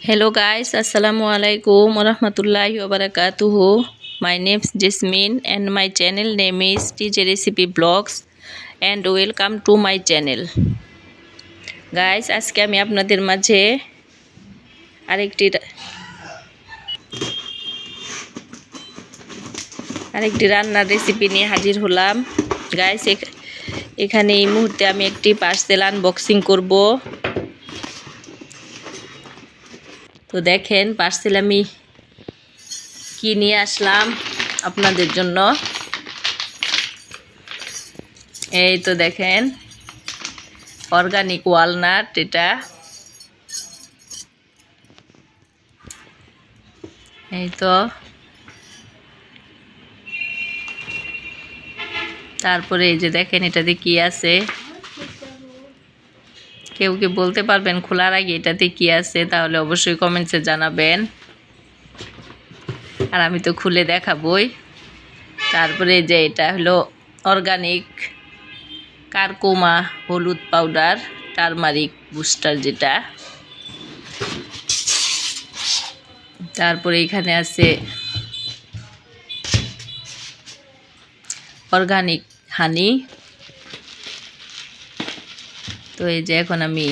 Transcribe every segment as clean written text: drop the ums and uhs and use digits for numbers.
Hello guys, Assalamualaikum warahmatullahi wabarakatuh. My name is Jasmine and my channel name is TJ Recipe Blogs and welcome to my channel. Guys, আজকে আমি আপনাদের মাঝে আরেকটি রান্নার recipe নিয়ে হাজির হলাম। গাইস, এখানে এই মুহূর্তে আমি একটি পার্সেল আনবক্সিং করব। তো দেখেন পার্সেল আমি কি নিয়ে আসলাম আপনাদের জন্য। এই তো দেখেন অর্গানিক ওয়ালনাট, এটা এই তো। তারপরে এই যে দেখেন এটাতে কি আছে, কেউ কি বলতে পারবেন খোলার আগে এটাতে কি আছে? তাহলে অবশ্যই কমেন্টসে জানাবেন, আর আমি তো খুলে দেখাবই। তারপরে যে এটা হলো অর্গানিক কারকুমা হলুদ পাউডার টারমারিক বুস্টার যেটা। তারপরে এখানে আছে অর্গানিক হানি। তো এই যে এখন আমি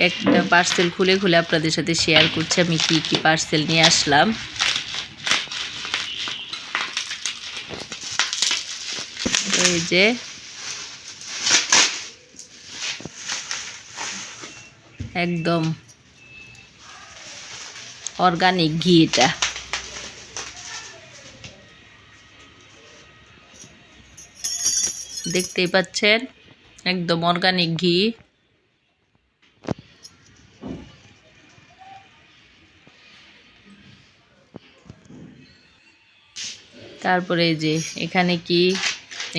একটা পার্সেল খুলে খুলে আপনাদের সাথে শেয়ার করছি আমি কি কি পার্সেল নিয়ে আসলাম। তো এই যে একদম অর্গানিক ঘি, এটা দেখতেই পাচ্ছেন একদম অর্গানিক ঘি। তারপরে এই যে এখানে কি,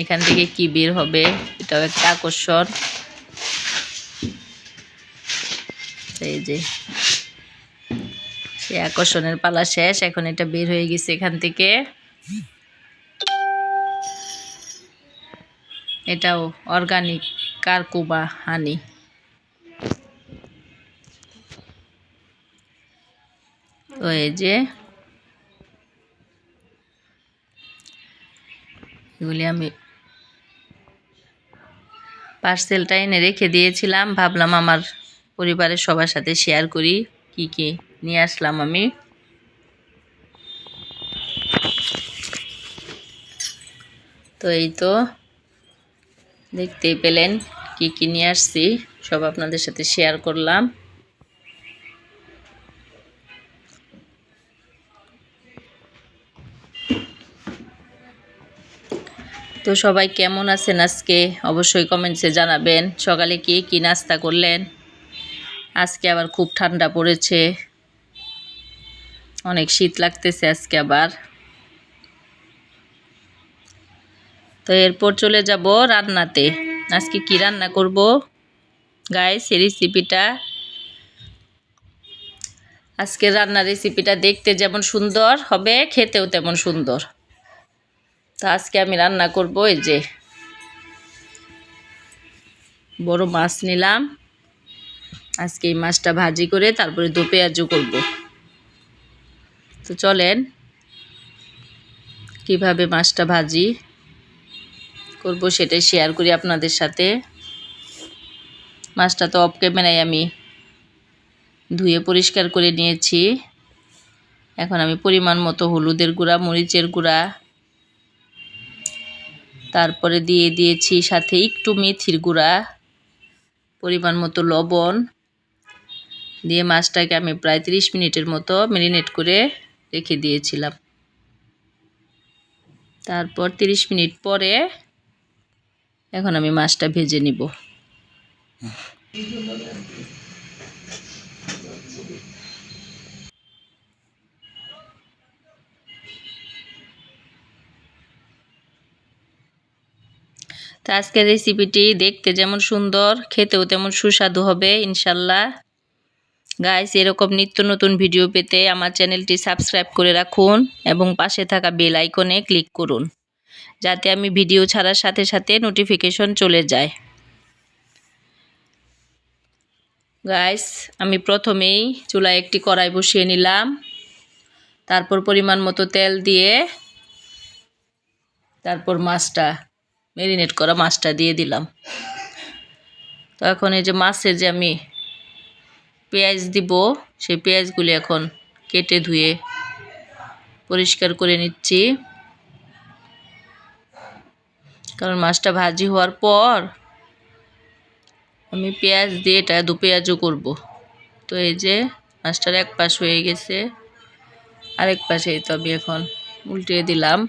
এখান থেকে কি বের হবে এটাও একটা আকর্ষণ। এই যে সেই আকর্ষণের পালা শেষ, এখন এটা বের হয়ে গেছে এখান থেকে। এটাও অর্গানিক কারকুমা হানি। তো এই যে এগুলি আমি পার্সেলটা এনে রেখে দিয়েছিলাম, ভাবলাম আমার পরিবারের সবার সাথে শেয়ার করি কি কি নিয়ে আসলাম আমি। তো এই তো দেখতেই পেলেন কি কি নিয়ে আসছি, সব আপনাদের সাথে শেয়ার করলাম। তো সবাই কেমন আছেন আজকে অবশ্যই কমেন্টসে জানাবেন। সকালে কি কি নাস্তা করলেন? আজকে আবার খুব ঠান্ডা পড়েছে, অনেক শীত লাগতেছে আজকে আবার। তো এরপর চলে যাব রান্নাতে। আজকে কি রান্না করব গাইস, এই রেসিপিটা, আজকের রান্নার রেসিপিটা দেখতে যেমন সুন্দর হবে খেতেও তেমন সুন্দর। তো আজকে আমি রান্না করব এই যে বড় মাছ নিলাম, আজকে এই মাছটা ভাজি করে তারপরে দো পেঁয়াজও করব। তো চলেন কিভাবে মাছটা ভাজি করব সেটাই শেয়ার করি আপনাদের সাথে। মাছটা তো অফ ক্যামেরায় আমি ধুয়ে পরিষ্কার করে নিয়েছি। এখন আমি পরিমাণ মতো হলুদের গুঁড়া, মরিচের গুঁড়া, তারপরে দিয়ে দিয়েছি সাথে একটু মেথির গুঁড়া, পরিমাণ মতো লবণ দিয়ে মাছটাকে আমি প্রায় 30 মিনিটের মতো ম্যারিনেট করে রেখে দিয়েছিলাম। তারপর 30 মিনিট পরে এখন আমি মাছটা ভেজে নিব। তো আজকের রেসিপিটি দেখতে যেমন সুন্দর খেতেও তেমন সুস্বাদু হবে ইনশাল্লাহ। গাইস, এরকম নিত্য নতুন ভিডিও পেতে আমার চ্যানেলটি সাবস্ক্রাইব করে রাখুন এবং পাশে থাকা বেল আইকনে ক্লিক করুন, যাতে আমি ভিডিও ছাড়ার সাথে সাথে নোটিফিকেশন চলে যায়। গাইস আমি প্রথমেই চুলায় একটি কড়াই বসিয়ে নিলাম, তারপর পরিমাণ মতো তেল দিয়ে তারপর মাছটা ম্যারিনেট করা মাছটা দিয়ে দিলাম। তো এখন এই যে মাছে যে আমি পেঁয়াজ দিব, সেই পেঁয়াজগুলি এখন কেটে ধুয়ে পরিষ্কার করে নিচ্ছি, কারণ মাছটা ভাজি হওয়ার পর আমি পেঁয়াজ দিয়ে এটা দু পেঁয়াজও করব। তো এই যে মাছটার এক পাশ হয়ে গেছে, আরেক পাশে তো আমি এখন উল্টে দিলাম।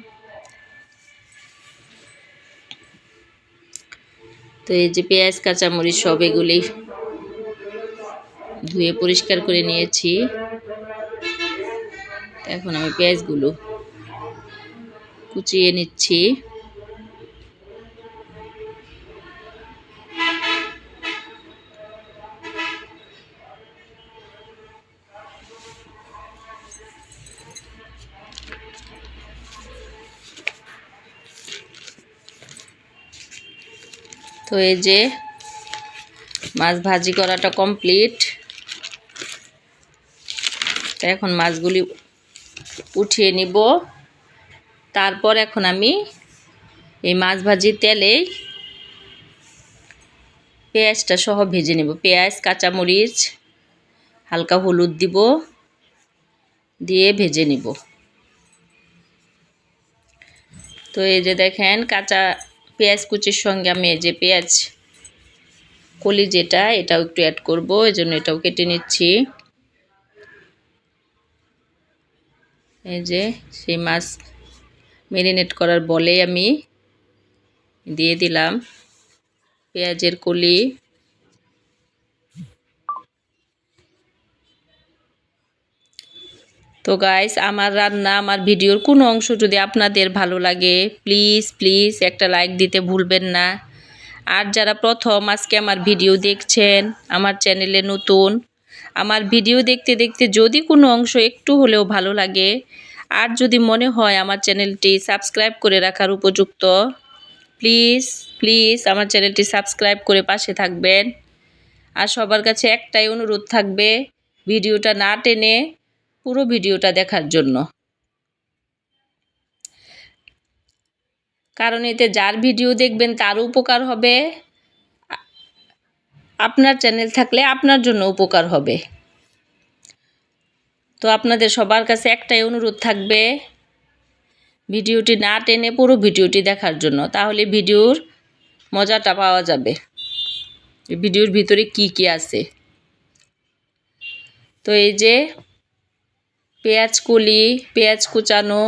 তো এই যে পেঁয়াজ কাঁচামরিচ সব এগুলি ধুয়ে পরিষ্কার করে নিয়েছি। এখন আমি পেঁয়াজগুলো কুচিয়ে নিচ্ছি। তো এই যে মাছ ভাজি করাটা কমপ্লিট। তো এখন মাছগুলি উঠিয়ে নিব। তারপর এখন আমি এই মাছ ভাজির তেলেই পেঁয়াজটা সহ ভেজে নেব। পেঁয়াজ কাঁচামরিচ হালকা হলুদ দিব, দিয়ে ভেজে নিব। তো এই যে দেখেন কাঁচা পেঁয়াজ কুচির সঙ্গে আমি এই যে পেঁয়াজ কলি যেটা এটাও একটু অ্যাড করব, এই জন্য এটাও কেটে নিচ্ছি। এই যে সেই মাছ ম্যারিনেট করার বলে আমি দিয়ে দিলাম পেঁয়াজের কলি। তো গাইস আমার রান্না আমার ভিডিওর কোনো অংশ যদি আপনাদের ভালো লাগে প্লিজ প্লিজ একটা লাইক দিতে ভুলবেন না। আর যারা প্রথম আজকে আমার ভিডিও দেখছেন, আমার চ্যানেলে নতুন, আমার ভিডিও দেখতে দেখতে যদি কোনো অংশ একটু হলেও ভালো লাগে আর যদি মনে হয় আমার চ্যানেলটি সাবস্ক্রাইব করে রাখার উপযুক্ত, প্লিজ প্লিজ আমার চ্যানেলটি সাবস্ক্রাইব করে পাশে থাকবেন। আর সবার কাছে একটাই অনুরোধ থাকবে, ভিডিওটা না টেনে পুরো ভিডিওটা দেখার জন্য, কারণ এতে যার ভিডিও দেখবেন তারও উপকার হবে, আপনার চ্যানেল থাকলে আপনার জন্য উপকার হবে। তো আপনাদের সবার কাছে একটাই অনুরোধ থাকবে, ভিডিওটি না টেনে পুরো ভিডিওটি দেখার জন্য, তাহলে ভিডিওর মজাটা পাওয়া যাবে, ভিডিওর ভিতরে কি কি আছে। তো এই যে পেঁয়াজ কলি পেঁয়াজ কুচানো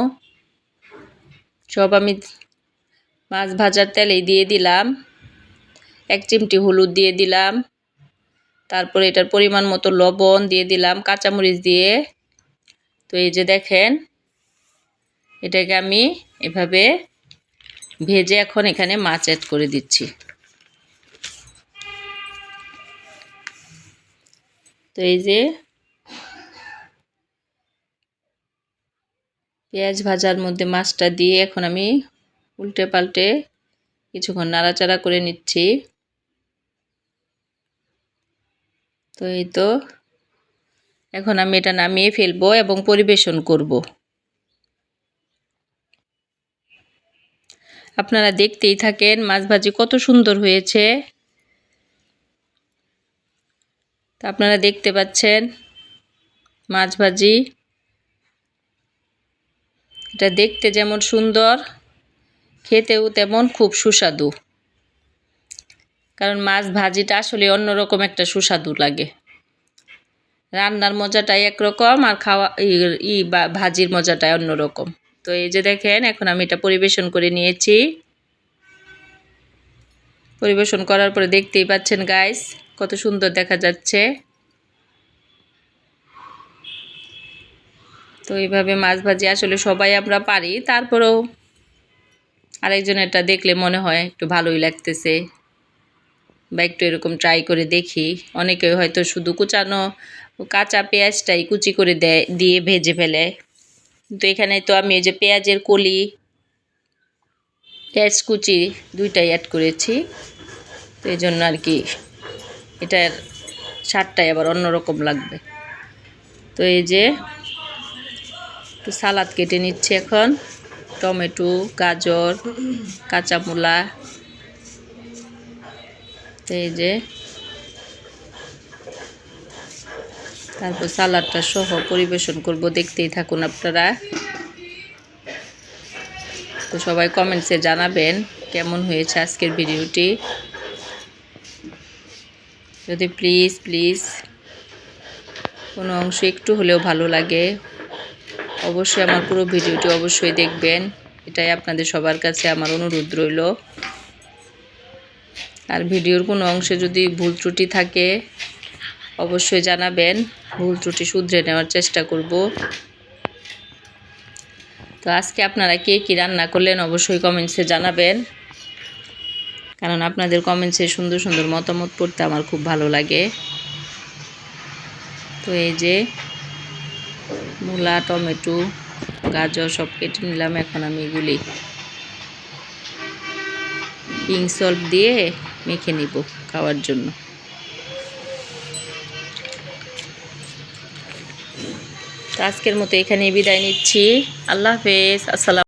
সব আমি মাছ ভাজার তেলেই দিয়ে দিলাম। 1 চিমটি হলুদ দিয়ে দিলাম, তারপরে এটার পরিমাণ মতো লবণ দিয়ে দিলাম কাঁচামরিচ দিয়ে। তো এই যে দেখেন এটাকে আমি এভাবে ভেজে এখন এখানে মাছ অ্যাড করে দিচ্ছি। তো এই যে পেঁয়াজ ভাজার মধ্যে মাছটা দিয়ে এখন আমি উল্টে পাল্টে কিছুক্ষণ নাড়াচাড়া করে নিচ্ছি। তো এই তো এখন আমি এটা নামিয়ে ফেলবো এবং পরিবেশন করব। আপনারা দেখতেই থাকেন মাছ ভাজি কত সুন্দর হয়েছে। তা আপনারা দেখতে পাচ্ছেন মাছ ভাজি, এটা দেখতে যেমন সুন্দর খেতেও তেমন খুব সুস্বাদু, কারণ মাছ ভাজিটা আসলে অন্যরকম একটা সুস্বাদু লাগে। রান্নার মজাটাই একরকম আর খাওয়া ভাজির মজাটাই অন্যরকম। তো এই যে দেখেন এখন আমি এটা পরিবেশন করে নিয়েছি। পরিবেশন করার পরে দেখতেই পাচ্ছেন গাইস কত সুন্দর দেখা যাচ্ছে। তো এইভাবে মাছ ভাজি আসলে সবাই আমরা পারি, তারপরেও আরেকজন এটা দেখলে মনে হয় একটু ভালোই লাগতেছে বা একটু এরকম ট্রাই করে দেখি। অনেকে হয়তো শুধু কুচানো কাঁচা পেঁয়াজটাই কুচি করে দিয়ে ভেজে ফেলে, কিন্তু এখানে তো আমি এই যে পেঁয়াজের কলি পেঁয়াজ কুচি দুইটাই অ্যাড করেছি। তো এই জন্য আর কি এটার স্বাদটাই আবার অন্যরকম লাগবে। তো এই যে একটু সালাদ কেটে নিচ্ছি এখন, টমেটো, গাজর, কাঁচা মূলা। এই যে তারপর সালাদটা সহ পরিবেশন করব, দেখতেই থাকুন আপনারা। তো সবাই কমেন্টসে জানাবেন কেমন হয়েছে আজকের ভিডিওটি। যদি প্লিজ প্লিজ কোনো অংশ একটু হলেও ভালো লাগে, অবশ্যই আমার পুরো ভিডিওটি অবশ্যই দেখবেন, এটাই আপনাদের সবার কাছে আমার অনুরোধ রইল। আর ভিডিওর কোনো অংশে যদি ভুল ত্রুটি থাকে অবশ্যই জানাবেন, ভুল ত্রুটি শুধরে নেওয়ার চেষ্টা করব। তো আজকে আপনারা কে কী রান্না করলেন অবশ্যই কমেন্টসে জানাবেন, কারণ আপনাদের কমেন্টসে সুন্দর সুন্দর মতামত পড়তে আমার খুব ভালো লাগে। তো এই যে মূলা, টমেটো, গাজর সব কেটে নিলাম। এখন আমি এগুলি পিঙ্ক সল্ট দিয়ে মেখে নিব খাওয়ার জন্য। তো আজকের মতো এখানেই বিদায় নিচ্ছি। আল্লাহ হাফেজ। আসসালাম।